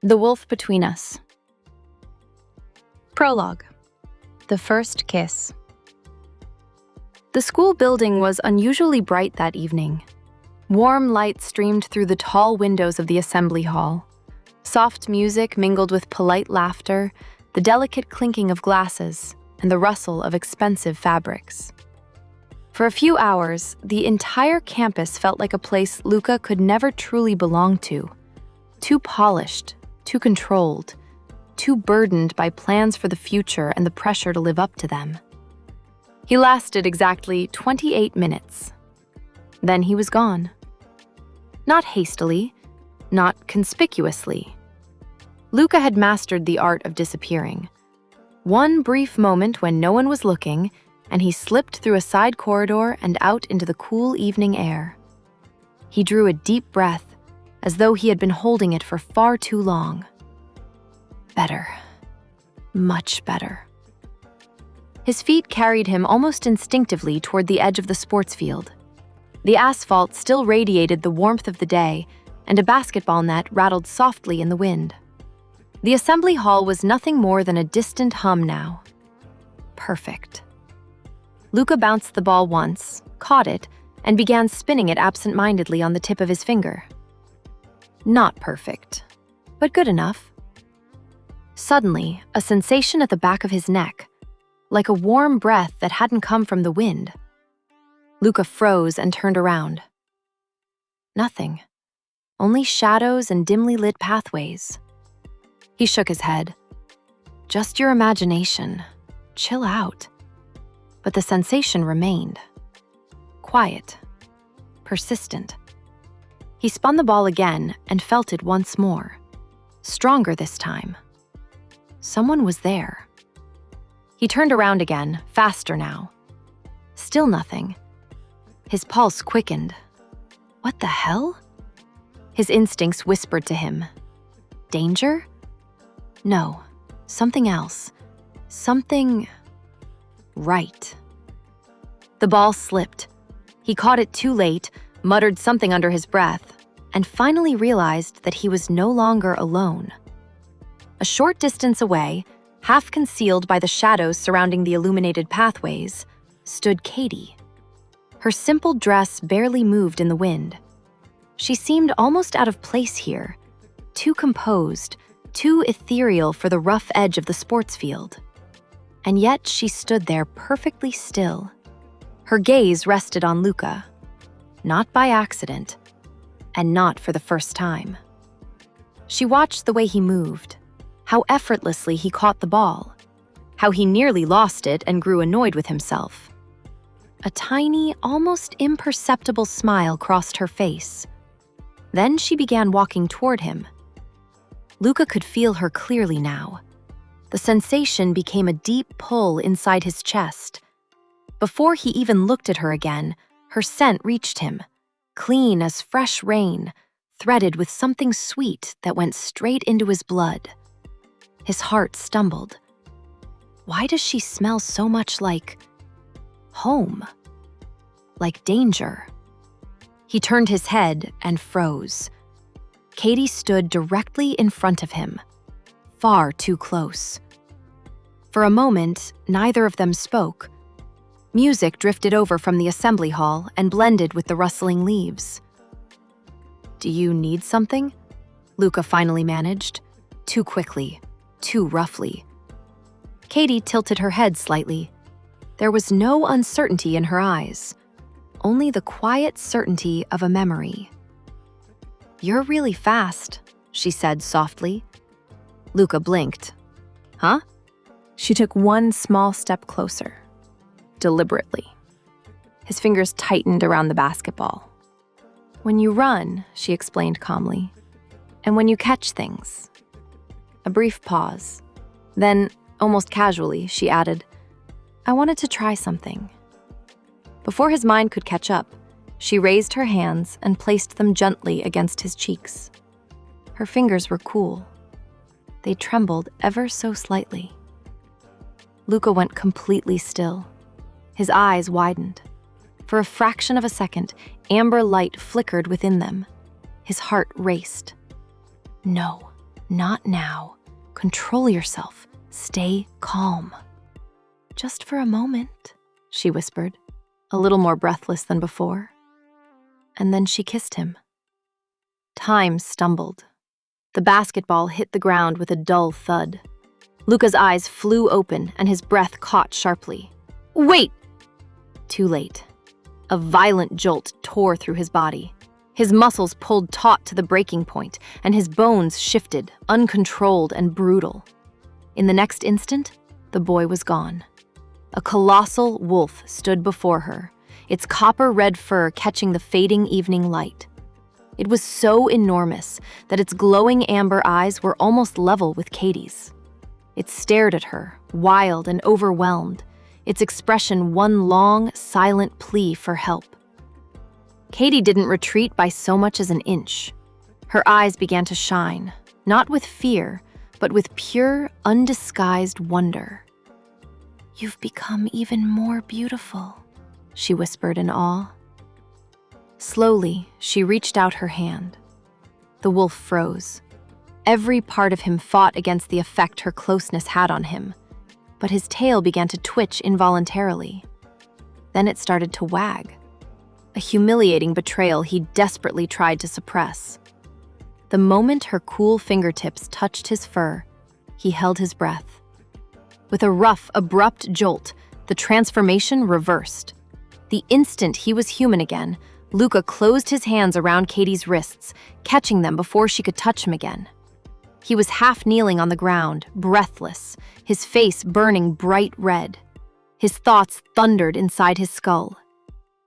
The Wolf Between Us. Prologue. The First Kiss. The school building was unusually bright that evening. Warm light streamed through the tall windows of the assembly hall. Soft music mingled with polite laughter, the delicate clinking of glasses, and the rustle of expensive fabrics. For a few hours, the entire campus felt like a place Luca could never truly belong to. Too polished, too controlled, too burdened by plans for the future and the pressure to live up to them. He lasted exactly 28 minutes. Then he was gone. Not hastily, not conspicuously. Luca had mastered the art of disappearing. One brief moment when no one was looking, and he slipped through a side corridor and out into the cool evening air. He drew a deep breath, as though he had been holding it for far too long. Better. Much better. His feet carried him almost instinctively toward the edge of the sports field. The asphalt still radiated the warmth of the day, and a basketball net rattled softly in the wind. The assembly hall was nothing more than a distant hum now. Perfect. Luca bounced the ball once, caught it, and began spinning it absent-mindedly on the tip of his finger. Not perfect, but good enough. Suddenly, a sensation at the back of his neck, like a warm breath that hadn't come from the wind. Luca froze and turned around. Nothing. Only shadows and dimly lit pathways. He shook his head. Just your imagination. Chill out. But the sensation remained. Quiet. Persistent. He spun the ball again and felt it once more. Stronger this time. Someone was there. He turned around again, faster now. Still nothing. His pulse quickened. What the hell? His instincts whispered to him. Danger? No, something else. Something right. The ball slipped. He caught it too late, muttered something under his breath, and finally realized that he was no longer alone. A short distance away, half concealed by the shadows surrounding the illuminated pathways, stood Katie. Her simple dress barely moved in the wind. She seemed almost out of place here, too composed, too ethereal for the rough edge of the sports field. And yet she stood there perfectly still. Her gaze rested on Luca, not by accident, and not for the first time. She watched the way he moved, how effortlessly he caught the ball, how he nearly lost it and grew annoyed with himself. A tiny, almost imperceptible smile crossed her face. Then she began walking toward him. Luca could feel her clearly now. The sensation became a deep pull inside his chest. Before he even looked at her again, her scent reached him, clean as fresh rain, threaded with something sweet that went straight into his blood. His heart stumbled. Why does she smell so much like home? Like danger? He turned his head and froze. Katie stood directly in front of him, far too close. For a moment, neither of them spoke. Music drifted over from the assembly hall and blended with the rustling leaves. "Do you need something?" Luca finally managed, too quickly, too roughly. Katie tilted her head slightly. There was no uncertainty in her eyes, only the quiet certainty of a memory. "You're really fast," she said softly. Luca blinked. "Huh?" She took one small step closer, deliberately. His fingers tightened around the basketball. "When you run," she explained calmly, "and when you catch things." A brief pause. Then, almost casually, she added, "I wanted to try something." Before his mind could catch up, she raised her hands and placed them gently against his cheeks. Her fingers were cool. They trembled ever so slightly. Luca went completely still. His eyes widened. For a fraction of a second, amber light flickered within them. His heart raced. No, Not now. Control yourself. Stay calm. Just for a moment, she whispered, a little more breathless than before. And then she kissed him. Time stumbled. The basketball hit the ground with a dull thud. Luca's eyes flew open and his breath caught sharply. Wait! Too late. A violent jolt tore through his body. His muscles pulled taut to the breaking point, and his bones shifted, uncontrolled and brutal. In the next instant, the boy was gone. A colossal wolf stood before her, its copper-red fur catching the fading evening light. It was so enormous that its glowing amber eyes were almost level with Katie's. It stared at her, wild and overwhelmed, its expression one long, silent plea for help. Katie didn't retreat by so much as an inch. Her eyes began to shine, not with fear, but with pure, undisguised wonder. "You've become even more beautiful," she whispered in awe. Slowly, she reached out her hand. The wolf froze. Every part of him fought against the effect her closeness had on him, but his tail began to twitch involuntarily. Then it started to wag, a humiliating betrayal he desperately tried to suppress. The moment her cool fingertips touched his fur, he held his breath. With a rough, abrupt jolt, the transformation reversed. The instant he was human again, Luca closed his hands around Katie's wrists, catching them before she could touch him again. He was half kneeling on the ground, breathless, his face burning bright red. His thoughts thundered inside his skull.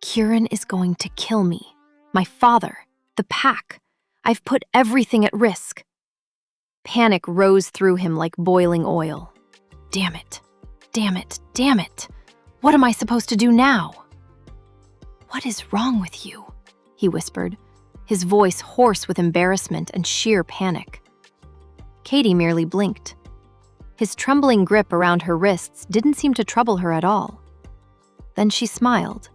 Kieran is going to kill me. My father. The pack. I've put everything at risk. Panic rose through him like boiling oil. Damn it. Damn it. Damn it. What am I supposed to do now? "What is wrong with you?" he whispered, his voice hoarse with embarrassment and sheer panic. Katie merely blinked. His trembling grip around her wrists didn't seem to trouble her at all. Then she smiled,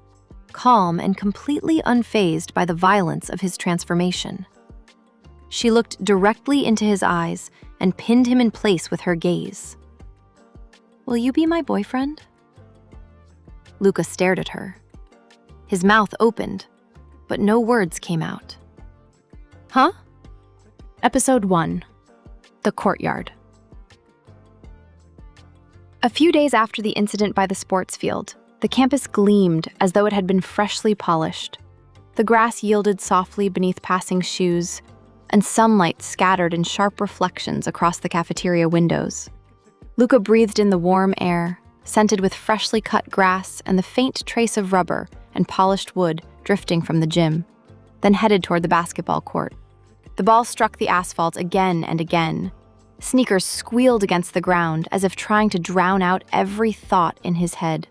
calm and completely unfazed by the violence of his transformation. She looked directly into his eyes and pinned him in place with her gaze. "Will you be my boyfriend?" Luca stared at her. His mouth opened, but no words came out. Huh? Episode 1. The Courtyard. A few days after the incident by the sports field, the campus gleamed as though it had been freshly polished. The grass yielded softly beneath passing shoes, and sunlight scattered in sharp reflections across the cafeteria windows. Luca breathed in the warm air, scented with freshly cut grass and the faint trace of rubber and polished wood drifting from the gym, then headed toward the basketball court. The ball struck the asphalt again and again. Sneakers squealed against the ground as if trying to drown out every thought in his head.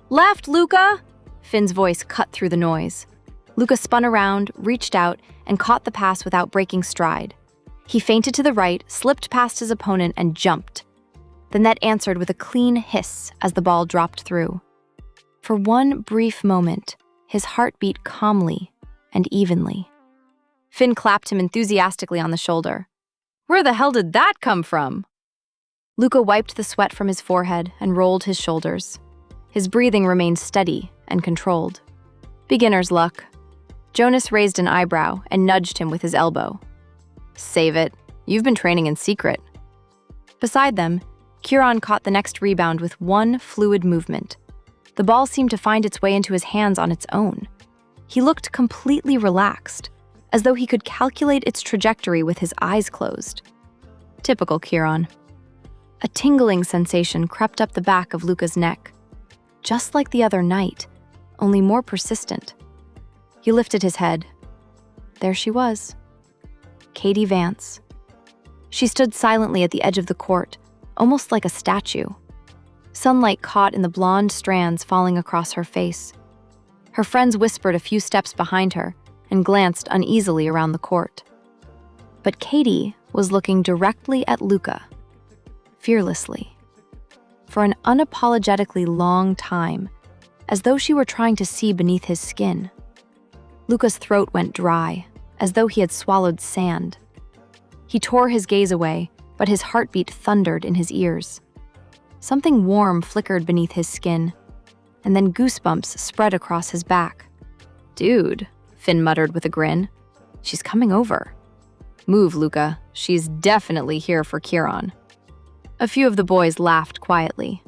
"Left, Luca!" Finn's voice cut through the noise. Luca spun around, reached out, and caught the pass without breaking stride. He feinted to the right, slipped past his opponent, and jumped. The net answered with a clean hiss as the ball dropped through. For one brief moment, his heart beat calmly and evenly. Finn clapped him enthusiastically on the shoulder. "Where the hell did that come from?" Luca wiped the sweat from his forehead and rolled his shoulders. His breathing remained steady and controlled. "Beginner's luck." Jonas raised an eyebrow and nudged him with his elbow. "Save it. You've been training in secret." Beside them, Kieran caught the next rebound with one fluid movement. The ball seemed to find its way into his hands on its own. He looked completely relaxed, as though he could calculate its trajectory with his eyes closed. Typical Kieran. A tingling sensation crept up the back of Luca's neck, just like the other night, only more persistent. He lifted his head. There she was, Katie Vance. She stood silently at the edge of the court, almost like a statue. Sunlight caught in the blonde strands falling across her face. Her friends whispered a few steps behind her and glanced uneasily around the court. But Katie was looking directly at Luca, fearlessly, for an unapologetically long time, as though she were trying to see beneath his skin. Luca's throat went dry, as though he had swallowed sand. He tore his gaze away, but his heartbeat thundered in his ears. Something warm flickered beneath his skin, and then goosebumps spread across his back. "Dude," Finn muttered with a grin. "She's coming over." "Move, Luca. She's definitely here for Kieran." A few of the boys laughed quietly.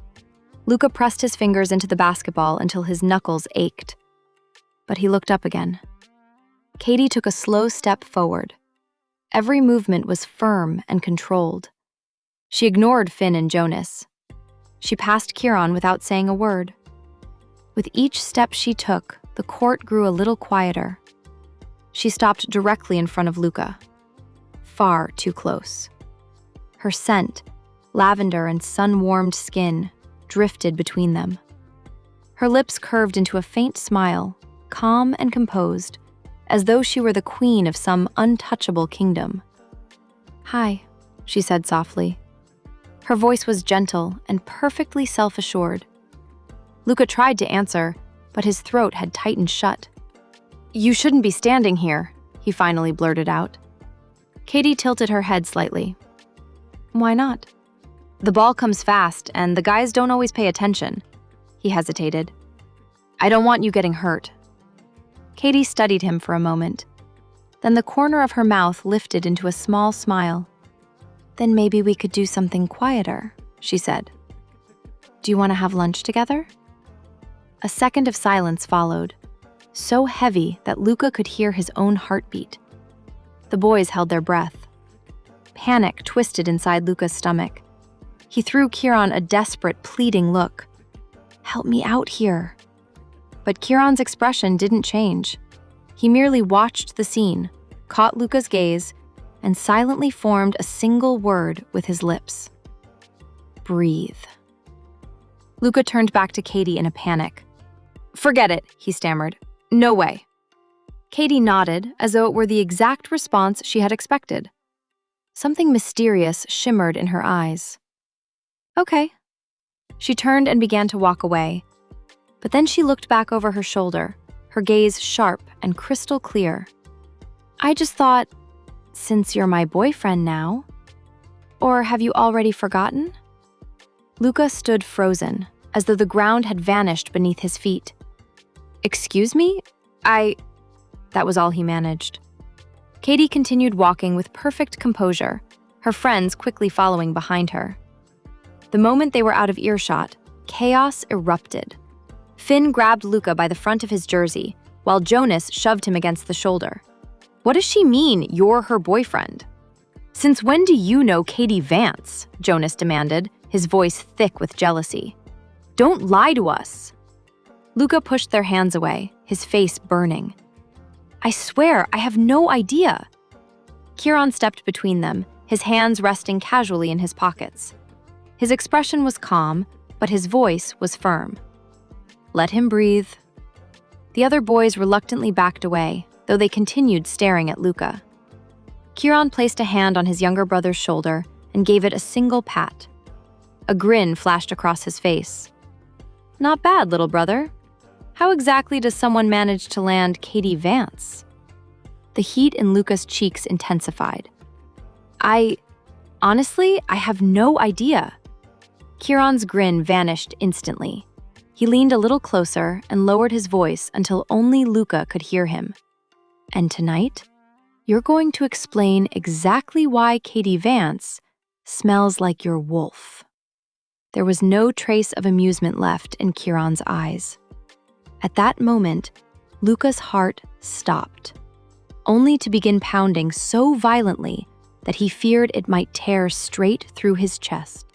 Luca pressed his fingers into the basketball until his knuckles ached. But he looked up again. Katie took a slow step forward. Every movement was firm and controlled. She ignored Finn and Jonas. She passed Kieran without saying a word. With each step she took, the court grew a little quieter. She stopped directly in front of Luca. Far too close. Her scent, lavender and sun-warmed skin, drifted between them. Her lips curved into a faint smile, calm and composed, as though she were the queen of some untouchable kingdom. "Hi," she said softly. Her voice was gentle and perfectly self-assured. Luca tried to answer, but his throat had tightened shut. "You shouldn't be standing here," he finally blurted out. Katie tilted her head slightly. "Why not?" "The ball comes fast, and the guys don't always pay attention." He hesitated. "I don't want you getting hurt." Katie studied him for a moment. Then the corner of her mouth lifted into a small smile. "Then maybe we could do something quieter," she said. "Do you want to have lunch together?" A second of silence followed, so heavy that Luca could hear his own heartbeat. The boys held their breath. Panic twisted inside Luca's stomach. He threw Kieran a desperate, pleading look. "Help me out here." But Kieran's expression didn't change. He merely watched the scene, caught Luca's gaze, and silently formed a single word with his lips. "Breathe." Luca turned back to Katie in a panic. "Forget it," he stammered. "No way." Katie nodded as though it were the exact response she had expected. Something mysterious shimmered in her eyes. "Okay." She turned and began to walk away. But then she looked back over her shoulder, her gaze sharp and crystal clear. "I just thought, since you're my boyfriend now, or have you already forgotten?" Luca stood frozen, as though the ground had vanished beneath his feet. "Excuse me? That was all he managed. Katie continued walking with perfect composure, her friends quickly following behind her. The moment they were out of earshot, chaos erupted. Finn grabbed Luca by the front of his jersey, while Jonas shoved him against the shoulder. "What does she mean, you're her boyfriend?" "Since when do you know Katie Vance?" Jonas demanded, his voice thick with jealousy. "Don't lie to us." Luca pushed their hands away, his face burning. "I swear, I have no idea." Kieran stepped between them, his hands resting casually in his pockets. His expression was calm, but his voice was firm. "Let him breathe." The other boys reluctantly backed away, though they continued staring at Luca. Kieran placed a hand on his younger brother's shoulder and gave it a single pat. A grin flashed across his face. "Not bad, little brother. How exactly does someone manage to land Katie Vance?" The heat in Luca's cheeks intensified. Honestly, I have no idea." Kieran's grin vanished instantly. He leaned a little closer and lowered his voice until only Luca could hear him. "And tonight, you're going to explain exactly why Katie Vance smells like your wolf." There was no trace of amusement left in Kieran's eyes. At that moment, Luca's heart stopped, only to begin pounding so violently that he feared it might tear straight through his chest.